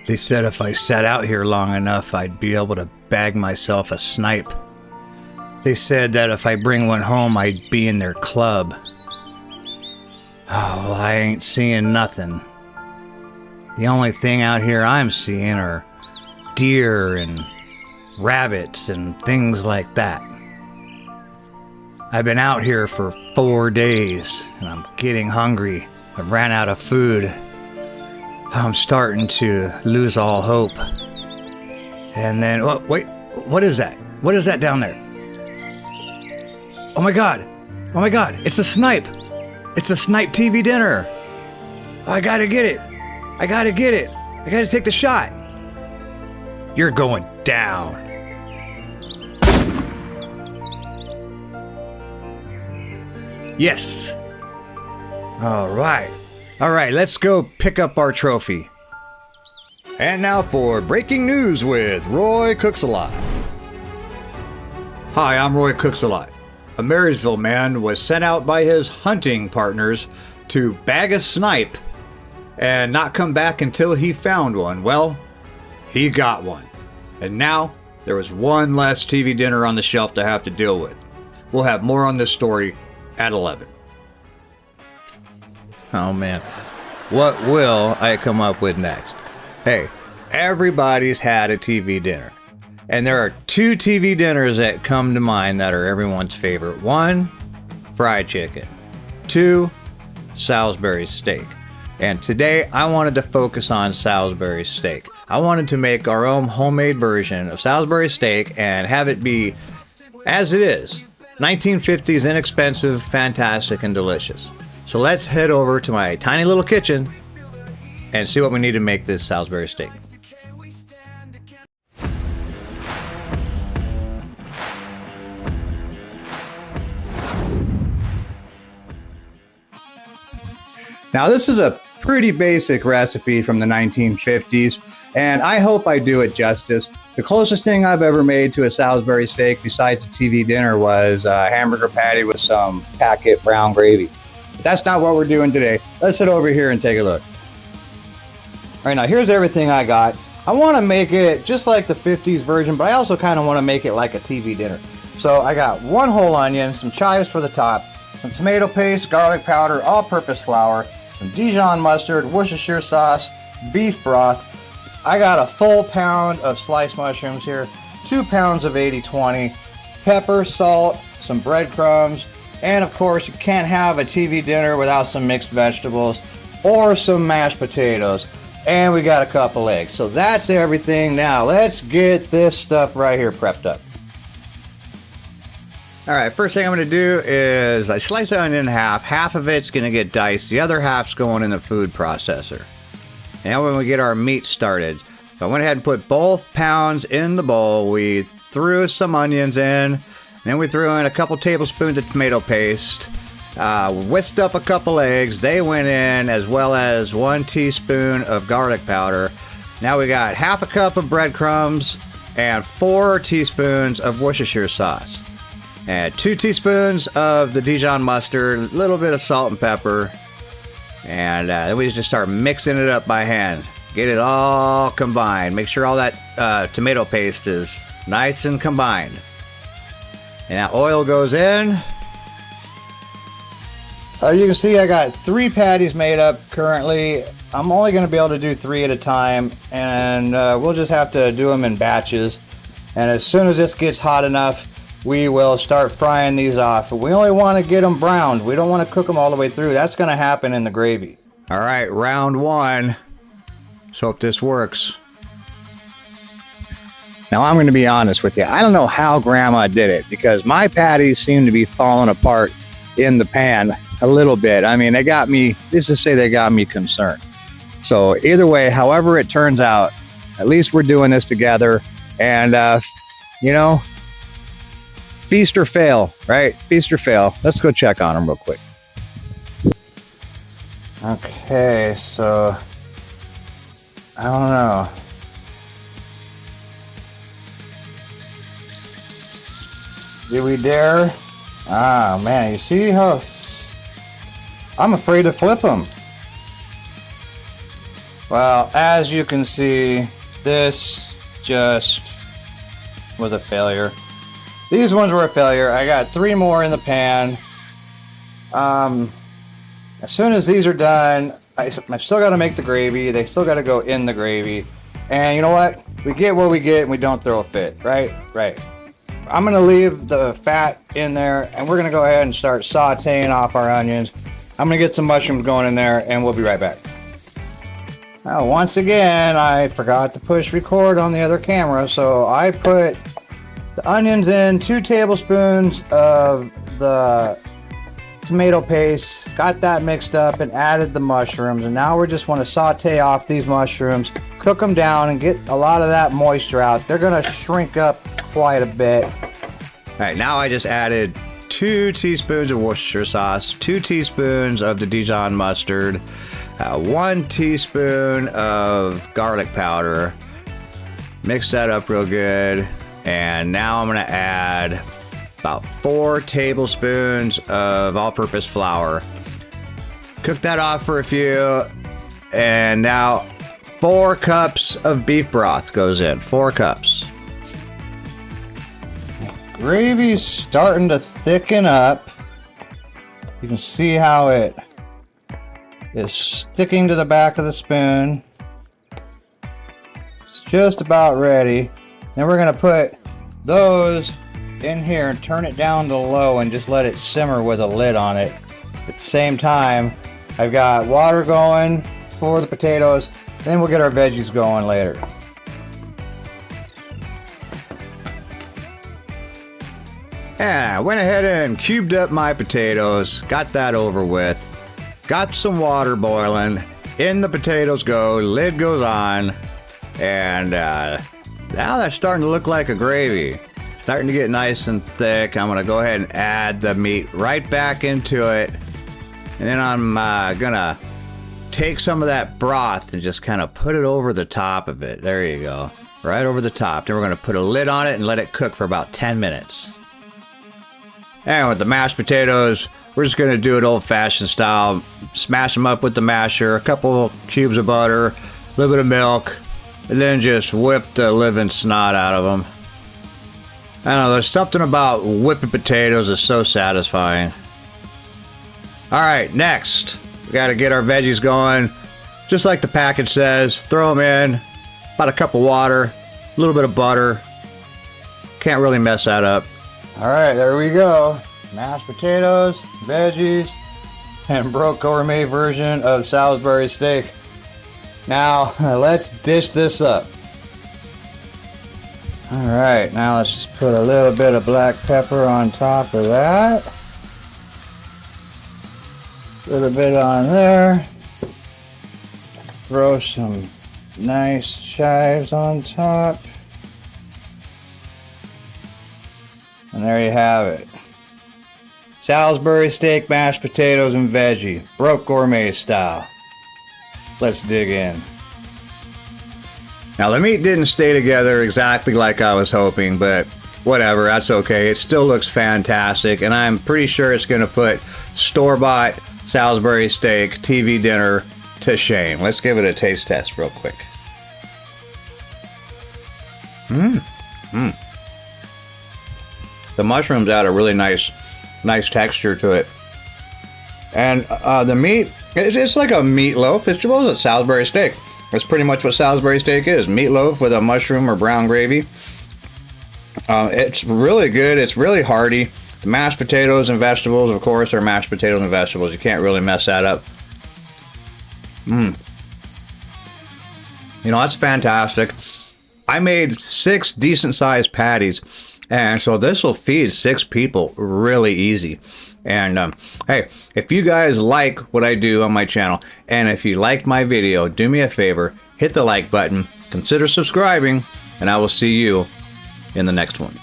They said if I sat out here long enough, I'd be able to bag myself a snipe. They said that if I bring one home, I'd be in their club. Oh, well, I ain't seeing nothing. The only thing out here I'm seeing are deer and rabbits and things like that. I've been out here for 4 days and I'm getting hungry. I've ran out of food. I'm starting to lose all hope. And then, oh, wait, what is that? What is that down there? Oh my God, it's a snipe. It's a snipe TV dinner. I gotta get it. I gotta take the shot. You're going down. Yes. All right, let's go pick up our trophy. And now for breaking news with Roy Cooks a Lot. Hi, I'm Roy Cooks a Lot. A Marysville man was sent out by his hunting partners to bag a snipe and not come back until he found one. Well, he got one. And now there was one less TV dinner on the shelf to have to deal with. We'll have more on this story at 11. Oh man, what will I come up with next? Hey, everybody's had a TV dinner. And there are 2 TV dinners that come to mind that are everyone's favorite. 1, fried chicken. 2, Salisbury steak. And today I wanted to focus on Salisbury steak. I wanted to make our own homemade version of Salisbury steak and have it be as it is. 1950s, inexpensive, fantastic, and delicious. So let's head over to my tiny little kitchen and see what we need to make this Salisbury steak. Now this is a pretty basic recipe from the 1950s, and I hope I do it justice. The closest thing I've ever made to a Salisbury steak besides a TV dinner was a hamburger patty with some packet brown gravy. But that's not what we're doing today. Let's head over here and take a look. All right, now here's everything I got. I want to make it just like the 50s version, but I also kind of want to make it like a TV dinner. So I got 1 whole onion, some chives for the top, some tomato paste, garlic powder, all-purpose flour, some Dijon mustard, Worcestershire sauce, beef broth. I got a full pound of sliced mushrooms here, 2 pounds of 80/20, pepper, salt, some breadcrumbs, and of course you can't have a TV dinner without some mixed vegetables or some mashed potatoes. And we got a couple eggs. So that's everything. Now let's get this stuff right here prepped up. All right, first thing I'm going to do is I slice the onion in half. Half of it's going to get diced. The other half's going in the food processor. Now when we get our meat started, so I went ahead and put both pounds in the bowl. We threw some onions in. Then we threw in a couple tablespoons of tomato paste. Whisked up a couple eggs. They went in, as well as 1 teaspoon of garlic powder. Now we got half a cup of breadcrumbs and 4 teaspoons of Worcestershire sauce. And 2 teaspoons of the Dijon mustard, a little bit of salt and pepper. And then we just start mixing it up by hand. Get it all combined. Make sure all that tomato paste is nice and combined. And now oil goes in. You can see I got 3 patties made up currently. I'm only going to be able to do 3 at a time, and we'll just have to do them in batches. And as soon as this gets hot enough, we will start frying these off. We only want to get them browned. We don't want to cook them all the way through. That's going to happen in the gravy. All right, round 1. Let's hope this works. Now I'm going to be honest with you. I don't know how Grandma did it, because my patties seem to be falling apart in the pan a little bit. I mean, they got me, let's just say they got me concerned. So either way, however it turns out, at least we're doing this together. And, you know, feast or fail, right? Feast or fail. Let's go check on them real quick. Okay, so I don't know. Did we dare? Ah, man, you see how I'm afraid to flip them. Well, as you can see, this just was a failure. These ones were a failure. I got 3 more in the pan. As soon as these are done, I still got to make the gravy. They still got to go in the gravy. And you know what? We get what we get and we don't throw a fit, right? Right. I'm going to leave the fat in there and we're going to go ahead and start sauteing off our onions. I'm going to get some mushrooms going in there and we'll be right back. Now, once again, I forgot to push record on the other camera, so I put the onions in, 2 tablespoons of the tomato paste, got that mixed up and added the mushrooms, and now we just want to saute off these mushrooms, cook them down and get a lot of that moisture out. They're going to shrink up quite a bit. Alright, now I just added 2 teaspoons of Worcestershire sauce, 2 teaspoons of the Dijon mustard, 1 teaspoon of garlic powder. Mix that up real good, and now I'm going to add about 4 tablespoons of all-purpose flour. Cook that off for a few, and now 4 cups of beef broth goes in. 4 cups. Gravy's starting to thicken up. You can see how it is sticking to the back of the spoon. It's just about ready. Then we're going to put those in here and turn it down to low and just let it simmer with a lid on it. At the same time, I've got water going for the potatoes, then we'll get our veggies going later. And I went ahead and cubed up my potatoes, got that over with, got some water boiling, in the potatoes go, lid goes on, and now that's starting to look like a gravy. Starting to get nice and thick. I'm gonna go ahead and add the meat right back into it, and then I'm gonna take some of that broth and just kind of put it over the top of it. There you go, right over the top. Then we're gonna put a lid on it and let it cook for about 10 minutes. And with the mashed potatoes, we're just gonna do it old-fashioned style. Smash them up with the masher, a couple cubes of butter, a little bit of milk, and then just whip the living snot out of them. I don't know, there's something about whipping potatoes that's so satisfying. Alright, next, we gotta get our veggies going. Just like the package says, throw them in, about a cup of water, a little bit of butter. Can't really mess that up. Alright, there we go. Mashed potatoes, veggies, and Broke Gourmet version of Salisbury steak. Now, let's dish this up. Alright, now let's just put a little bit of black pepper on top of that. A little bit on there. Throw some nice chives on top. And there you have it. Salisbury steak, mashed potatoes, and veggie. Broke Gourmet style. Let's dig in. Now the meat didn't stay together exactly like I was hoping, but whatever, that's okay. It still looks fantastic, and I'm pretty sure it's going to put store-bought Salisbury steak TV dinner to shame. Let's give it a taste test real quick. The mushrooms add a really nice texture to it. And the meat, it's like a meatloaf. It's just a Salisbury steak. That's pretty much what Salisbury steak is. Meatloaf with a mushroom or brown gravy. It's really good. It's really hearty. The mashed potatoes and vegetables, of course, are mashed potatoes and vegetables. You can't really mess that up. You know, that's fantastic. I made 6 decent-sized patties, and so this will feed 6 people really easy. And hey, if you guys like what I do on my channel, and if you liked my video, do me a favor, hit the like button, consider subscribing, and I will see you in the next one.